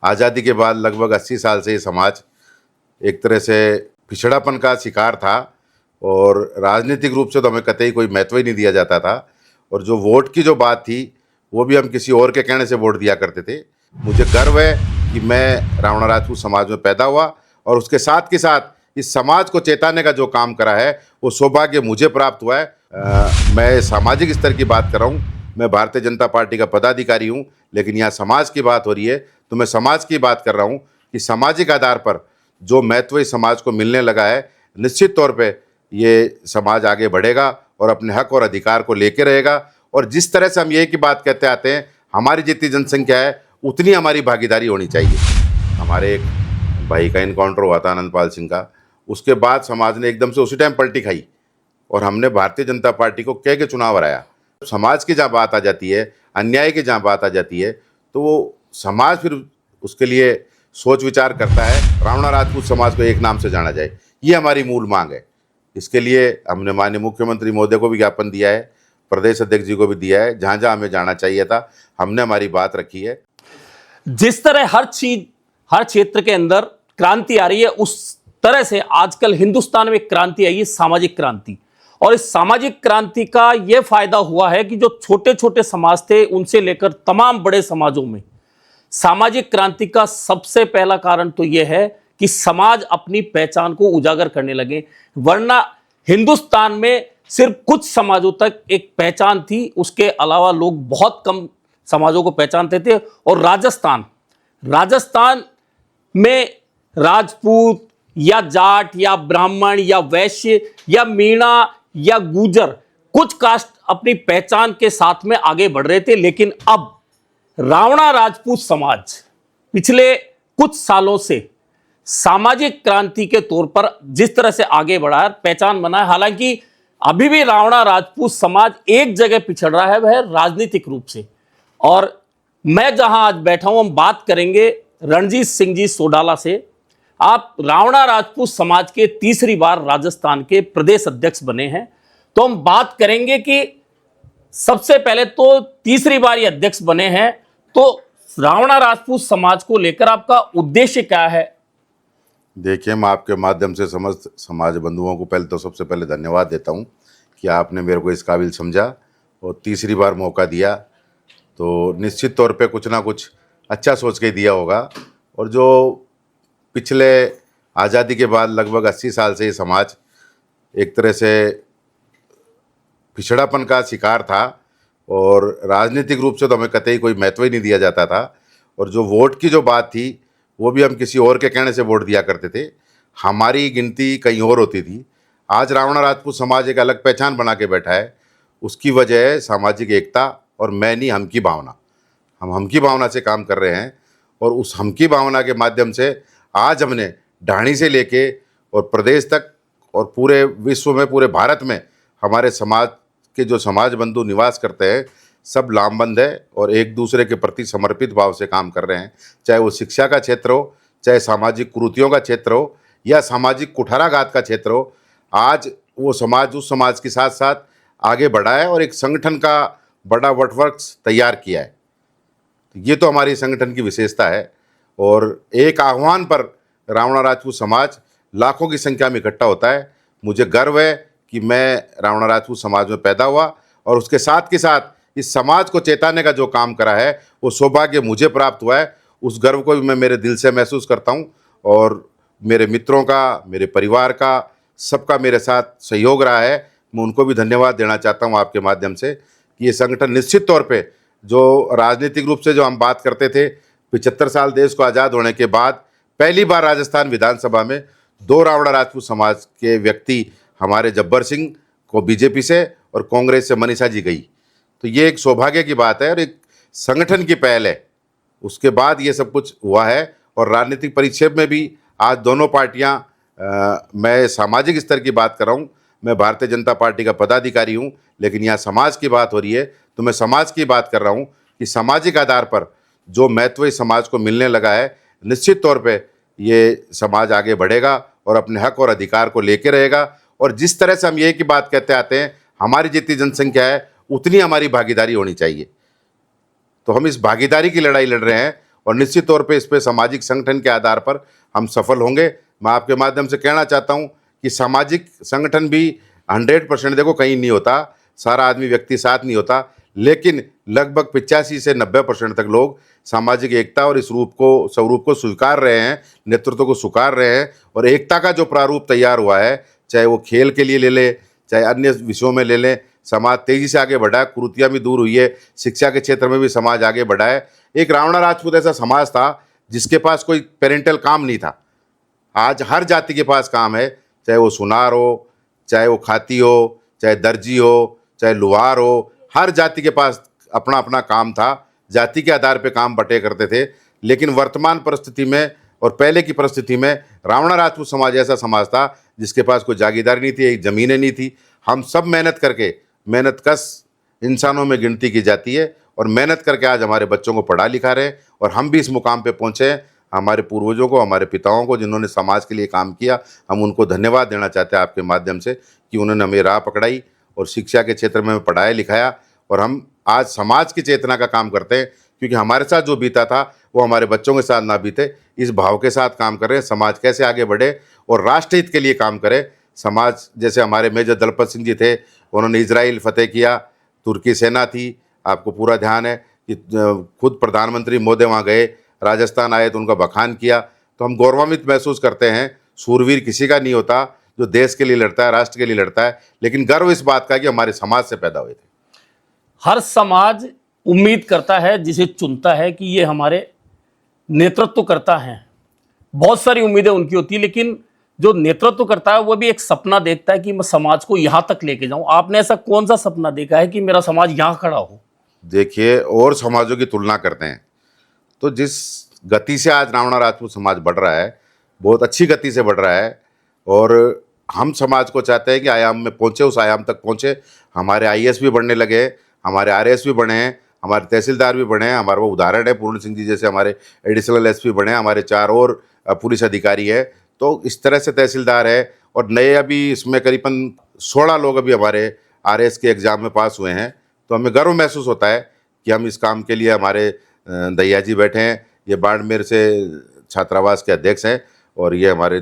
आज़ादी के बाद लगभग 80 साल से ये समाज एक तरह से पिछड़ापन का शिकार था और राजनीतिक रूप से तो हमें कतई कोई महत्व ही नहीं दिया जाता था। और जो वोट की जो बात थी वो भी हम किसी और के कहने से वोट दिया करते थे। मुझे गर्व है कि मैं रावणा राजपूत समाज में पैदा हुआ और उसके साथ के साथ इस समाज को चेताने का जो काम करा है वो सौभाग्य मुझे प्राप्त हुआ है। मैं सामाजिक स्तर की बात कर रहा हूँ। मैं भारतीय जनता पार्टी का पदाधिकारी हूँ, लेकिन यहाँ समाज की बात हो रही है तो मैं समाज की बात कर रहा हूँ कि सामाजिक आधार पर जो महत्व इस समाज को मिलने लगा है, निश्चित तौर पे ये समाज आगे बढ़ेगा और अपने हक और अधिकार को लेके रहेगा। और जिस तरह से हम ये की बात कहते आते हैं, हमारी जितनी जनसंख्या है उतनी हमारी भागीदारी होनी चाहिए। हमारे एक भाई का इनकाउंटर हुआ था आनंदपाल सिंह का, उसके बाद समाज ने एकदम से उसी टाइम पलटी खाई और हमने भारतीय जनता पार्टी को कह के चुनाव हराया। समाज की जहाँ बात आ जाती है, अन्याय की जहाँ बात आ जाती है, तो वो समाज फिर उसके लिए सोच विचार करता है। रावणा राजपूत समाज को एक नाम से जाना जाए, ये हमारी मूल मांग है। इसके लिए हमने माननीय मुख्यमंत्री महोदय को भी ज्ञापन दिया है, प्रदेश अध्यक्ष जी को भी दिया है। जहाँ जहाँ हमें जाना चाहिए था हमने हमारी बात रखी है। जिस तरह हर चीज हर क्षेत्र के अंदर क्रांति आ रही है, उस तरह से आजकल हिंदुस्तान में क्रांति आई है, सामाजिक क्रांति। और इस सामाजिक क्रांति का यह फायदा हुआ है कि जो छोटे छोटे समाज थे उनसे लेकर तमाम बड़े समाजों में सामाजिक क्रांति का सबसे पहला कारण तो यह है कि समाज अपनी पहचान को उजागर करने लगे। वरना हिंदुस्तान में सिर्फ कुछ समाजों तक एक पहचान थी, उसके अलावा लोग बहुत कम समाजों को पहचानते थे। और राजस्थान में राजपूत या जाट या ब्राह्मण या वैश्य या मीणा या गुजर, कुछ कास्ट अपनी पहचान के साथ में आगे बढ़ रहे थे। लेकिन अब रावणा राजपूत समाज पिछले कुछ सालों से सामाजिक क्रांति के तौर पर जिस तरह से आगे बढ़ा है, पहचान बना है। हालांकि अभी भी रावणा राजपूत समाज एक जगह पिछड़ रहा है, वह राजनीतिक रूप से। और मैं जहां आज बैठा हूं, हम बात करेंगे रणजीत सिंह जी सोडाला से। आप रावणा राजपूत समाज के तीसरी बार राजस्थान के प्रदेश अध्यक्ष बने हैं, तो हम बात करेंगे कि सबसे पहले तो तीसरी बार ये अध्यक्ष बने हैं, तो रावणा राजपूत समाज को लेकर आपका उद्देश्य क्या है? देखिए, मैं आपके माध्यम से समस्त समाज बंधुओं को पहले तो सबसे पहले धन्यवाद देता हूं कि आपने मेरे को इस काबिल समझा और तीसरी बार मौका दिया। तो निश्चित तौर पे कुछ ना कुछ अच्छा सोच के दिया होगा। और जो पिछले आज़ादी के बाद लगभग 80 साल से ये समाज एक तरह से पिछड़ापन का शिकार था और राजनीतिक रूप से तो हमें कतई कोई महत्व ही नहीं दिया जाता था। और जो वोट की जो बात थी वो भी हम किसी और के कहने से वोट दिया करते थे, हमारी गिनती कहीं और होती थी। आज रावणा राजपूत समाज एक अलग पहचान बना के बैठा है। उसकी वजह है सामाजिक एकता और मैं नहीं हम की भावना। हम की भावना से काम कर रहे हैं और उस हम की भावना के माध्यम से आज हमने ढाणी से लेके और प्रदेश तक और पूरे विश्व में, पूरे भारत में हमारे समाज के जो समाज बंधु निवास करते हैं सब लामबंद है और एक दूसरे के प्रति समर्पित भाव से काम कर रहे हैं। चाहे वो शिक्षा का क्षेत्र हो, चाहे सामाजिक कुरीतियों का क्षेत्र हो या सामाजिक कुठाराघात का क्षेत्र हो, आज वो समाज उस समाज के साथ साथ आगे बढ़ा है और एक संगठन का बड़ा वटवृक्ष तैयार किया है। ये तो हमारी संगठन की विशेषता है। और एक आह्वान पर रावणा राजपूत समाज लाखों की संख्या में इकट्ठा होता है। मुझे गर्व है कि मैं रावणा राजपूत समाज में पैदा हुआ और उसके साथ के साथ इस समाज को चेताने का जो काम करा है वो सौभाग्य मुझे प्राप्त हुआ है। उस गर्व को भी मैं मेरे दिल से महसूस करता हूँ और मेरे मित्रों का, मेरे परिवार का, सबका मेरे साथ सहयोग रहा है। मैं उनको भी धन्यवाद देना चाहता हूँ आपके माध्यम से कि ये संगठन निश्चित तौर पे जो राजनीतिक रूप से जो हम बात करते थे, 75 साल देश को आज़ाद होने के बाद पहली बार राजस्थान विधानसभा में 2 रावणा राजपूत समाज के व्यक्ति, हमारे जब्बर सिंह को बीजेपी से और कांग्रेस से मनीषा जी गई। तो ये एक सौभाग्य की बात है और एक संगठन की पहल है। उसके बाद ये सब कुछ हुआ है। और राजनीतिक परिक्षेप में भी आज दोनों पार्टियां, मैं सामाजिक स्तर की बात कर रहा हूँ, मैं भारतीय जनता पार्टी का पदाधिकारी हूँ, लेकिन यहाँ समाज की बात हो रही है तो मैं समाज की बात कर रहा हूँ कि सामाजिक आधार पर जो महत्व इस समाज को मिलने लगा है, निश्चित तौर पे ये समाज आगे बढ़ेगा और अपने हक और अधिकार को लेके रहेगा। और जिस तरह से हम ये की बात कहते आते हैं, हमारी जितनी जनसंख्या है उतनी हमारी भागीदारी होनी चाहिए। तो हम इस भागीदारी की लड़ाई लड़ रहे हैं और निश्चित तौर पे इस पे सामाजिक संगठन के आधार पर हम सफल होंगे। मैं आपके माध्यम से कहना चाहता हूँ कि सामाजिक संगठन भी 100% देखो कहीं नहीं होता, सारा आदमी व्यक्ति साथ नहीं होता, लेकिन लगभग 85 से 90% तक लोग सामाजिक एकता और इस स्वरूप को स्वीकार रहे हैं, नेतृत्व को स्वीकार रहे हैं। और एकता का जो प्रारूप तैयार हुआ है, चाहे वो खेल के लिए ले ले, चाहे अन्य विषयों में ले लें, समाज तेजी से आगे बढ़ा है, कुरीतियाँ भी दूर हुई है, शिक्षा के क्षेत्र में भी समाज आगे बढ़ा है। एक रावणा राजपूत ऐसा समाज था जिसके पास कोई पेरेंटल काम नहीं था। आज हर जाति के पास काम है, चाहे वो सुनार हो, चाहे वो खाती हो, चाहे दर्जी हो, चाहे लुहार हो, हर जाति के पास अपना अपना काम था। जाति के आधार पे काम बटे करते थे। लेकिन वर्तमान परिस्थिति में और पहले की परिस्थिति में रावणा राजपूत समाज ऐसा समाज था जिसके पास कोई जागीरदारी नहीं थी, एक ज़मीनें नहीं थी। हम सब मेहनत करके, मेहनतकश इंसानों में गिनती की जाती है और मेहनत करके आज हमारे बच्चों को पढ़ा लिखा रहे हैं और हम भी इस मुकाम पे पहुँचे हैं। हमारे पूर्वजों को, हमारे पिताओं को जिन्होंने समाज के लिए काम किया, हम उनको धन्यवाद देना चाहते हैं आपके माध्यम से कि उन्होंने हमें राह पकड़ाई और शिक्षा के क्षेत्र में पढ़ाया लिखाया और हम आज समाज की चेतना का काम करते हैं। क्योंकि हमारे साथ जो बीता था वो हमारे बच्चों के साथ ना बीते, इस भाव के साथ काम कर रहे हैं। समाज कैसे आगे बढ़े और राष्ट्रहित के लिए काम करे। समाज जैसे हमारे मेजर दलपत सिंह जी थे, उन्होंने इजराइल फतेह किया, तुर्की सेना थी, आपको पूरा ध्यान है कि खुद प्रधानमंत्री मोदी वहाँ गए, राजस्थान आए तो उनका बखान किया। तो हम गौरवान्वित महसूस करते हैं। सूरवीर किसी का नहीं होता जो देश के लिए लड़ता है, राष्ट्र के लिए लड़ता है, लेकिन गर्व इस बात का है कि हमारे समाज से पैदा हुए थे। हर समाज उम्मीद करता है, जिसे चुनता है कि ये हमारे नेतृत्व करता है। बहुत सारी उम्मीदें उनकी होती है, लेकिन जो नेतृत्व करता है वो भी एक सपना देखता है कि मैं समाज को यहाँ तक लेके जाऊं। आपने ऐसा कौन सा सपना देखा है कि मेरा समाज यहाँ खड़ा हो? देखिए, और समाजों की तुलना करते हैं तो जिस गति से आज रावणा राजपूत समाज बढ़ रहा है, बहुत अच्छी गति से बढ़ रहा है और हम समाज को चाहते हैं कि आयाम में पहुँचे, उस आयाम तक पहुँचे। हमारे IAS भी बढ़ने लगे हैं, हमारे RAS भी बढ़े हैं, हमारे तहसीलदार भी बढ़े हैं। हमारा वो उदाहरण है पूर्ण सिंह जी जैसे हमारे एडिशनल SP बने हैं, हमारे 4 और पुलिस अधिकारी है। तो इस तरह से तहसीलदार है और नए अभी इसमें करीबन 16 लोग अभी हमारे RAS के एग्ज़ाम में पास हुए हैं। तो हमें गर्व महसूस होता है कि हम इस काम के लिए, हमारे दैया जी बैठे हैं, ये बाड़मेर से छात्रावास के अध्यक्ष हैं और ये हमारे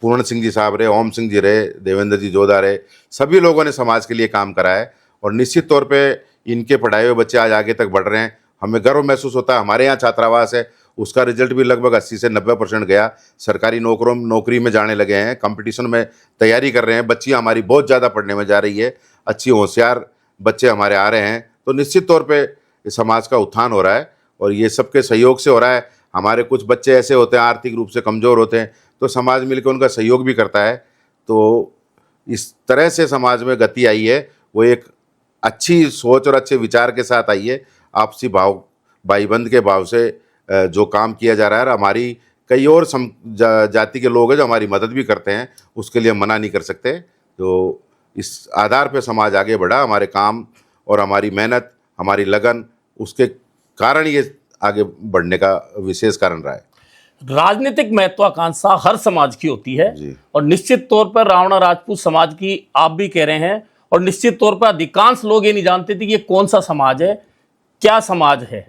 पूर्ण सिंह जी साहब रहे, ओम सिंह जी रहे, देवेंद्र जी जोधा रहे, सभी लोगों ने समाज के लिए काम करा है और निश्चित तौर पे इनके पढ़ाए हुए बच्चे आज आगे तक बढ़ रहे हैं। हमें गर्व महसूस होता है। हमारे यहाँ छात्रावास है, उसका रिजल्ट भी लगभग 80 से 90% गया। सरकारी नौकरी में जाने लगे हैं, कंपटीशन में तैयारी कर रहे हैं। बच्चियाँ हमारी बहुत ज़्यादा पढ़ने में जा रही है, अच्छी होशियार बच्चे हमारे आ रहे हैं। तो निश्चित तौर पे समाज का उत्थान हो रहा है और ये सबके सहयोग से हो रहा है। हमारे कुछ बच्चे ऐसे होते हैं आर्थिक रूप से कमज़ोर होते हैं, तो समाज मिलकर उनका सहयोग भी करता है। तो इस तरह से समाज में गति आई है, वो एक अच्छी सोच और अच्छे विचार के साथ आई है। आपसी भाईबंध के भाव से जो काम किया जा रहा है। हमारी कई और जाति के लोग हैं जो हमारी मदद भी करते हैं, उसके लिए हम मना नहीं कर सकते। तो इस आधार पे समाज आगे बढ़ा। हमारे काम और हमारी मेहनत, हमारी लगन, उसके कारण ये आगे बढ़ने का विशेष कारण रहा है। राजनीतिक महत्वाकांक्षा हर समाज की होती है जी। और निश्चित तौर पर रावणा राजपूत समाज की आप भी कह रहे हैं। और निश्चित तौर पर अधिकांश लोग ये नहीं जानते थे कि ये कौन सा समाज है, क्या समाज है।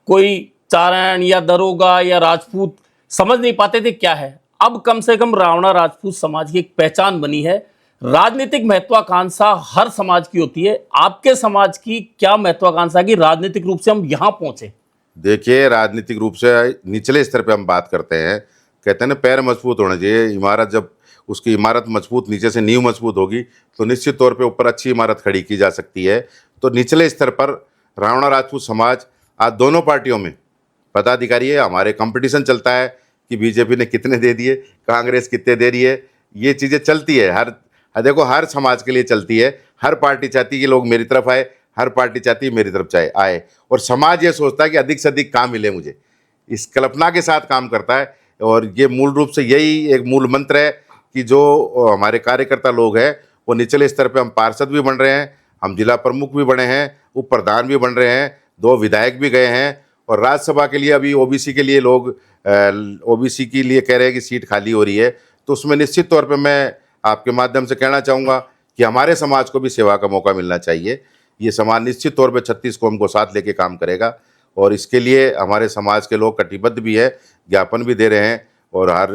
कोई चारण या दरोगा या राजपूत समझ नहीं पाते थे क्या है। अब कम से कम रावणा राजपूत समाज की एक पहचान बनी है। राजनीतिक महत्वाकांक्षा हर समाज की होती है। आपके समाज की क्या महत्वाकांक्षा की राजनीतिक रूप से हम यहाँ पहुंचे? देखिए, राजनीतिक रूप से निचले स्तर पे हम बात करते हैं। कहते हैं ना, पैर मजबूत होने चाहिए। इमारत जब उसकी इमारत मजबूत, नीचे से नींव मजबूत होगी तो निश्चित तौर पे ऊपर अच्छी इमारत खड़ी की जा सकती है। तो निचले स्तर पर रावणा राजपूत समाज आज दोनों पार्टियों में पदाधिकारी है। हमारे कंपटीशन चलता है कि बीजेपी ने कितने दे दिए, कांग्रेस कितने दे रही है। ये चीज़ें चलती है, देखो हर समाज के लिए चलती है। हर पार्टी चाहती है कि लोग मेरी तरफ आए, हर पार्टी चाहती है मेरी तरफ आए और समाज ये सोचता है कि अधिक से अधिक काम मिले मुझे। इस कल्पना के साथ काम करता है और ये मूल रूप से यही एक मूल मंत्र है कि जो हमारे कार्यकर्ता लोग हैं वो निचले स्तर पे, हम पार्षद भी बन रहे हैं, हम जिला प्रमुख भी बने हैं, उप प्रधान भी बन रहे हैं, 2 विधायक भी गए हैं और राज्यसभा के लिए अभी OBC के लिए लोग OBC के लिए कह रहे हैं कि सीट खाली हो रही है। तो उसमें निश्चित तौर पे मैं आपके माध्यम से कहना चाहूँगा कि हमारे समाज को भी सेवा का मौका मिलना चाहिए। ये समाज निश्चित तौर पे 36 कौम को साथ लेके काम करेगा और इसके लिए हमारे समाज के लोग कटिबद्ध भी है, ज्ञापन भी दे रहे हैं, और हर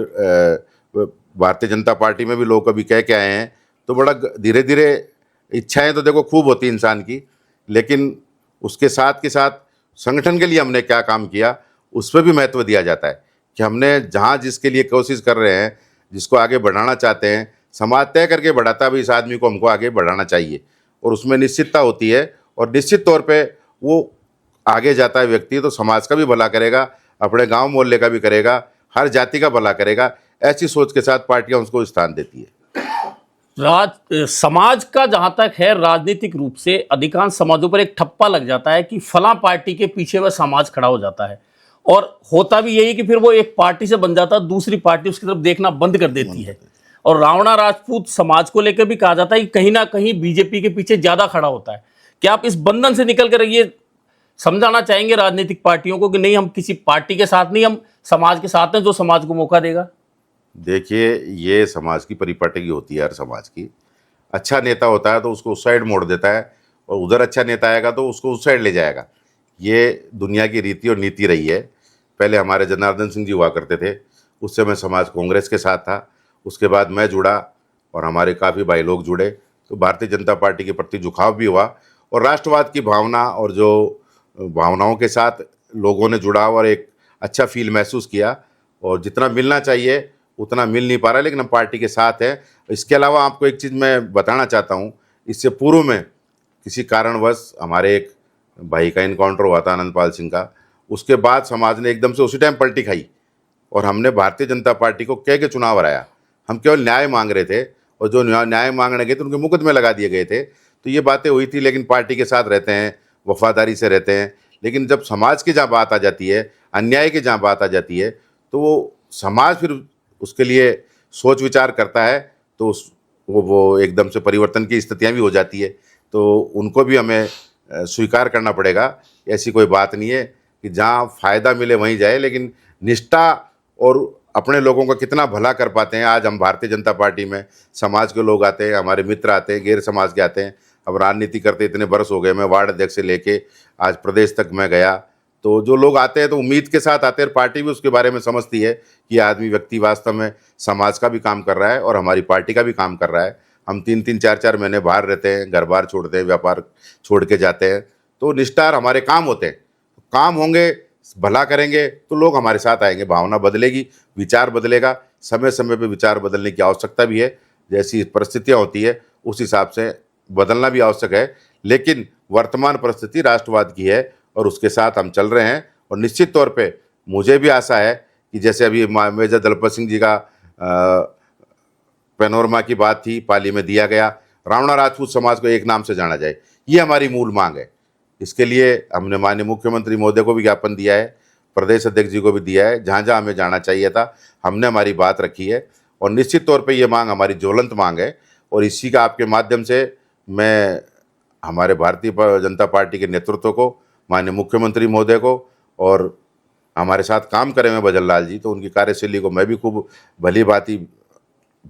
भारतीय जनता पार्टी में भी लोग कभी कह के आए हैं। तो बड़ा धीरे धीरे, इच्छाएं तो देखो खूब होती इंसान की, लेकिन उसके साथ के साथ संगठन के लिए हमने क्या काम किया उस पर भी महत्व दिया जाता है कि हमने जहाँ जिसके लिए कोशिश कर रहे हैं, जिसको आगे बढ़ाना चाहते हैं, समाज तय करके बढ़ाता भी इस आदमी को हमको आगे बढ़ाना चाहिए, और उसमें निश्चितता होती है, और निश्चित तौर पे वो आगे जाता है व्यक्ति तो समाज का भी भला करेगा, अपने गांव मोहल्ले का भी करेगा, हर जाति का भला करेगा। ऐसी सोच के साथ पार्टियां उसको स्थान देती है। समाज का जहां तक है, राजनीतिक रूप से अधिकांश समाजों पर एक ठप्पा लग जाता है कि फला पार्टी के पीछे वह समाज खड़ा हो जाता है, और होता भी यही कि फिर वो एक पार्टी से बन जाता है, दूसरी पार्टी उसकी तरफ देखना बंद कर देती है। और रावणा राजपूत समाज को लेकर भी कहा जाता है कि कहीं ना कहीं बीजेपी के पीछे ज्यादा खड़ा होता है। क्या आप इस बंधन से निकल कर ये समझाना चाहेंगे राजनीतिक पार्टियों को कि नहीं, हम किसी पार्टी के साथ नहीं, हम समाज के साथ हैं, जो समाज को मौका देगा? देखिए, ये समाज की परिपाटी होती है, हर समाज की। अच्छा नेता होता है तो उसको उस साइड मोड़ देता है, और उधर अच्छा नेता आएगा तो उसको उस साइड ले जाएगा। ये दुनिया की रीति और नीति रही है। पहले हमारे जनार्दन सिंह जी हुआ करते थे, उससे मैं समाज कांग्रेस के साथ था। उसके बाद मैं जुड़ा और हमारे काफ़ी भाई लोग जुड़े, तो भारतीय जनता पार्टी के प्रति झुकाव भी हुआ, और राष्ट्रवाद की भावना और जो भावनाओं के साथ लोगों ने जुड़ा और एक अच्छा फील महसूस किया। और जितना मिलना चाहिए उतना मिल नहीं पा रहा, लेकिन हम पार्टी के साथ हैं। इसके अलावा आपको एक चीज़ मैं बताना चाहता हूँ, इससे पूर्व में किसी कारणवश हमारे एक भाई का इनकाउंटर हुआ था, आनंदपाल सिंह का। उसके बाद समाज ने एकदम से उसी टाइम पलटी खाई, और हमने भारतीय जनता पार्टी को कह के चुनाव हराया। हम केवल न्याय मांग रहे थे, और जो न्याय मांगने गए थे उनके मुकदमे लगा दिए गए थे। तो ये बातें हुई थी, लेकिन पार्टी के साथ रहते हैं, वफादारी से रहते हैं। लेकिन जब समाज की जहाँ बात आ जाती है, अन्याय की जहाँ बात आ जाती है, तो वो समाज फिर उसके लिए सोच विचार करता है, तो वो एकदम से परिवर्तन की स्थितियाँ भी हो जाती है। तो उनको भी हमें स्वीकार करना पड़ेगा। ऐसी कोई बात नहीं है कि जहाँ फ़ायदा मिले वहीं जाए, लेकिन निष्ठा और अपने लोगों का कितना भला कर पाते हैं। आज हम भारतीय जनता पार्टी में समाज के लोग आते हैं, हमारे मित्र आते हैं, गैर समाज के आते हैं। अब राजनीति करते इतने बरस हो गए, मैं वार्ड अध्यक्ष से लेके आज प्रदेश तक मैं गया, तो जो लोग आते हैं तो उम्मीद के साथ आते हैं। पार्टी भी उसके बारे में समझती है कि आदमी व्यक्ति वास्तव में समाज का भी काम कर रहा है और हमारी पार्टी का भी काम कर रहा है। हम 3-3 4-4 महीने बाहर रहते हैं, घर बार छोड़ते हैं, व्यापार छोड़ के जाते हैं, तो निष्ठार हमारे काम होते हैं। काम होंगे, भला करेंगे तो लोग हमारे साथ आएंगे, भावना बदलेगी, विचार बदलेगा। समय समय पे विचार बदलने की आवश्यकता भी है, जैसी परिस्थितियाँ होती है उस हिसाब से बदलना भी आवश्यक है। लेकिन वर्तमान परिस्थिति राष्ट्रवाद की है और उसके साथ हम चल रहे हैं। और निश्चित तौर पे मुझे भी आशा है कि जैसे अभी मेजर दलपत सिंह जी का पैनोरमा की बात थी, पाली में दिया गया, रावणा राजपूत समाज को एक नाम से जाना जाए, ये हमारी मूल मांग है। इसके लिए हमने माननीय मुख्यमंत्री महोदय को भी ज्ञापन दिया है, प्रदेश अध्यक्ष जी को भी दिया है। जहाँ जहाँ हमें जाना चाहिए था हमने हमारी बात रखी है, और निश्चित तौर पे ये मांग हमारी ज्वलंत मांग है। और इसी का आपके माध्यम से मैं हमारे भारतीय जनता पार्टी के नेतृत्व को, माननीय मुख्यमंत्री महोदय को, और हमारे साथ काम करे हुए भजन लाल जी, तो उनकी कार्यशैली को मैं भी खूब भली भांति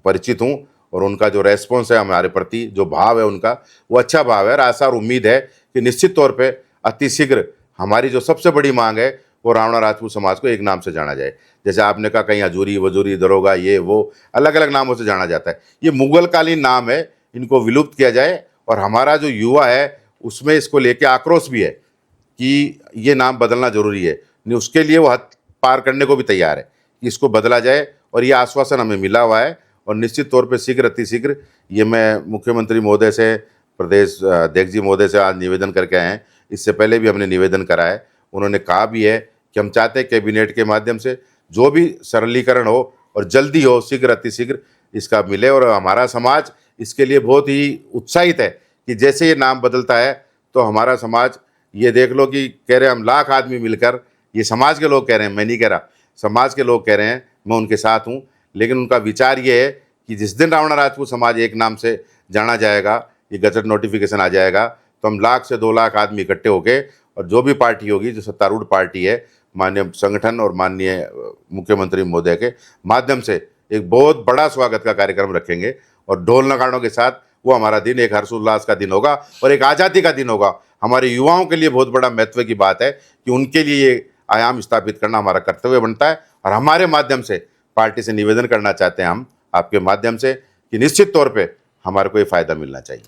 परिचित हूँ। और उनका जो रेस्पॉन्स है हमारे प्रति, जो भाव है उनका, वो अच्छा भाव है। और आशा और उम्मीद है कि निश्चित तौर पे अतिशीघ्र हमारी जो सबसे बड़ी मांग है वो रावणा राजपूत समाज को एक नाम से जाना जाए। जैसे आपने कहा कहीं हजूरी, वजूरी, दरोगा, ये वो अलग अलग नामों से जाना जाता है, ये मुगलकालीन नाम है, इनको विलुप्त किया जाए। और हमारा जो युवा है उसमें इसको लेके आक्रोश भी है कि ये नाम बदलना जरूरी है, नहीं उसके लिए वो हद पार करने को भी तैयार है कि इसको बदला जाए। और ये आश्वासन हमें मिला हुआ है, और निश्चित तौर पे शीघ्र अतिशीघ्र ये मैं मुख्यमंत्री महोदय से, प्रदेश अध्यक्ष जी महोदय से आज निवेदन करके आए हैं। इससे पहले भी हमने निवेदन करा है, उन्होंने कहा भी है कि हम चाहते हैं कैबिनेट के माध्यम से जो भी सरलीकरण हो और जल्दी हो, शीघ्र अतिशीघ्र इसका मिले। और हमारा समाज इसके लिए बहुत ही उत्साहित है कि जैसे ये नाम बदलता है तो हमारा समाज, ये देख लो कि कह रहे हैं हम लाख आदमी मिलकर, ये समाज के लोग कह रहे हैं, मैं नहीं कह रहा, समाज के लोग कह रहे हैं, मैं उनके साथ हूँ। लेकिन उनका विचार ये है कि जिस दिन रावणा राजपूत समाज एक नाम से जाना जाएगा, ये गजट नोटिफिकेशन आ जाएगा, तो हम 1 से 2 लाख आदमी इकट्ठे होके, और जो भी पार्टी होगी, जो सत्तारूढ़ पार्टी है, माननीय संगठन और माननीय मुख्यमंत्री महोदय के माध्यम से एक बहुत बड़ा स्वागत का कार्यक्रम रखेंगे, और ढोल नगाड़ों के साथ वो हमारा दिन एक हर्षोल्लास का दिन होगा और एक आज़ादी का दिन होगा। हमारे युवाओं के लिए बहुत बड़ा महत्व की बात है कि उनके लिए ये आयाम स्थापित करना हमारा कर्तव्य बनता है। और हमारे माध्यम से पार्टी से निवेदन करना चाहते हैं हम आपके माध्यम से कि निश्चित तौर पे हमारे को ये फायदा मिलना चाहिए।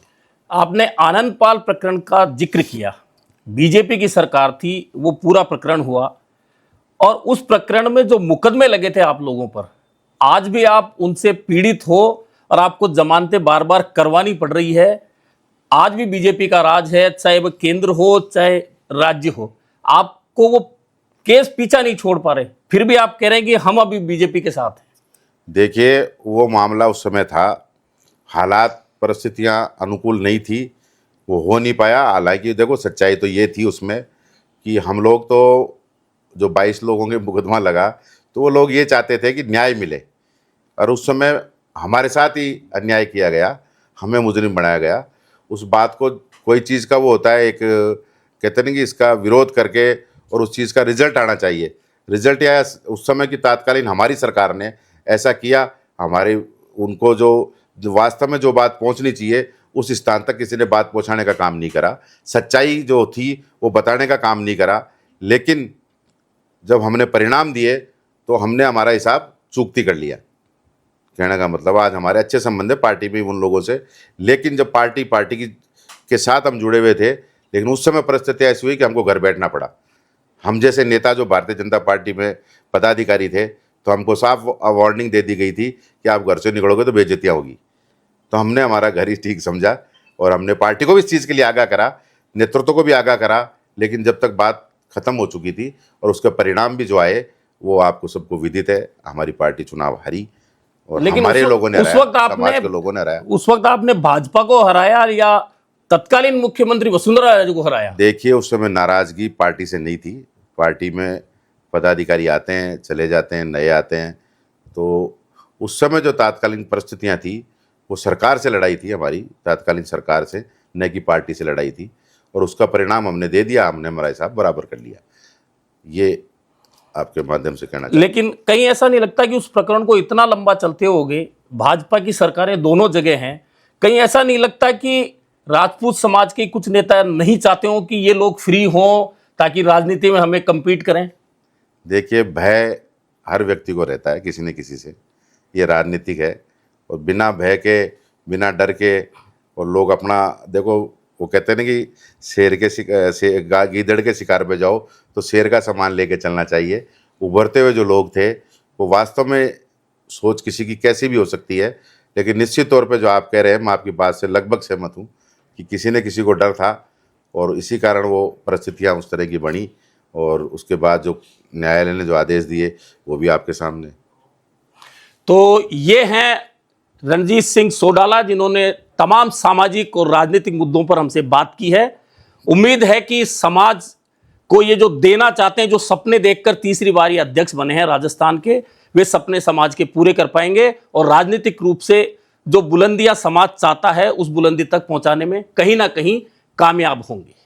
आपने आनंद पाल प्रकरण का जिक्र किया, बीजेपी की सरकार थी, वो पूरा प्रकरण हुआ और उस प्रकरण में जो मुकदमे लगे थे आप लोगों पर, आज भी आप उनसे पीड़ित हो और आपको जमानतें बार बार करवानी पड़ रही है। आज भी बीजेपी का राज है, चाहे वो केंद्र हो चाहे राज्य हो, आपको वो केस पीछा नहीं छोड़ पा रहे, फिर भी आप कह रहे हैं कि हम अभी बीजेपी के साथ हैं। देखिए, वो मामला उस समय था, हालात परिस्थितियां अनुकूल नहीं थी, वो हो नहीं पाया। हालांकि देखो, सच्चाई तो ये थी उसमें कि हम लोग तो जो 22 लोगों के मुकदमा लगा तो वो लोग ये चाहते थे कि न्याय मिले, और उस समय हमारे साथ ही अन्याय किया गया, हमें मुजरिम बनाया गया। उस बात को, कोई चीज़ का वो होता है, एक कहते नहीं कि इसका विरोध करके और उस चीज़ का रिजल्ट आना चाहिए। रिजल्ट आया उस समय की तात्कालीन हमारी सरकार ने ऐसा किया, हमारे उनको जो वास्तव में जो बात पहुंचनी चाहिए उस स्थान तक किसी ने बात पहुंचाने का काम नहीं करा, सच्चाई जो थी वो बताने का काम नहीं करा। लेकिन जब हमने परिणाम दिए तो हमने हमारा हिसाब चूकती कर लिया। कहने का मतलब, आज हमारे अच्छे संबंध है पार्टी में उन लोगों से, लेकिन जब पार्टी के साथ हम जुड़े हुए थे, लेकिन उस समय परिस्थिति ऐसी हुई कि हमको घर बैठना पड़ा। हम जैसे नेता जो भारतीय जनता पार्टी में पदाधिकारी थे, तो हमको साफ वार्निंग दे दी गई थी कि आप घर से निकलोगे तो बेइज्जतियाँ होगी। तो हमने हमारा घर ही ठीक समझा और हमने पार्टी को भी इस चीज़ के लिए आगाह करा, नेतृत्व को भी आगाह करा। लेकिन जब तक बात खत्म हो चुकी थी और उसके परिणाम भी जो आए वो आपको सबको विदित है, हमारी पार्टी चुनाव हारी और लेकिन हमारे लोगों ने उस हराया, वक्त आपने, समाज के लोगों ने हराया। उस वक्त आपने भाजपा को हराया या तत्कालीन मुख्यमंत्री वसुंधरा राजे को हराया? देखिए, उस समय नाराजगी पार्टी से नहीं थी। पार्टी में पदाधिकारी आते हैं, चले जाते हैं, नए आते हैं। तो उस समय जो तात्कालीन परिस्थितियां थी वो सरकार से लड़ाई थी, हमारी तात्कालीन सरकार से, न कि पार्टी से लड़ाई थी। और उसका परिणाम हमने दे दिया, हमने हमारा हिसाब बराबर कर लिया। ये आपके माध्यम से कहना चाहिए। लेकिन कहीं ऐसा नहीं लगता कि उस प्रकरण को इतना लंबा चलते होगे, भाजपा की सरकारें दोनों जगह हैं, कहीं ऐसा नहीं लगता कि राजपूत समाज के कुछ नेता नहीं चाहते हो कि ये लोग फ्री हों ताकि राजनीति में हमें compete करें? देखिए, भय हर व्यक्ति को रहता है किसी न किसी से, ये राजनीतिक है। और बिना भय के, बिना डर के, और लोग अपना, देखो वो कहते हैं ना कि शेर के गीदड़ के शिकार पे जाओ तो शेर का सामान लेके चलना चाहिए। उभरते हुए जो लोग थे वो वास्तव में, सोच किसी की कैसी भी हो सकती है, लेकिन निश्चित तौर पे जो आप कह रहे हैं, मैं आपकी बात से लगभग सहमत हूँ कि किसी न किसी को डर था और इसी कारण वो परिस्थितियाँ उस तरह की बनी। और उसके बाद जो न्यायालय ने जो आदेश दिए वो भी आपके सामने। तो ये हैं रणजीत सिंह सोडाला, जिन्होंने तमाम सामाजिक और राजनीतिक मुद्दों पर हमसे बात की है। उम्मीद है कि समाज को ये जो देना चाहते हैं, जो सपने देखकर तीसरी बार ये अध्यक्ष बने हैं राजस्थान के, वे सपने समाज के पूरे कर पाएंगे और राजनीतिक रूप से जो बुलंदियां समाज चाहता है उस बुलंदी तक पहुंचाने में कहीं ना कहीं कामयाब होंगे।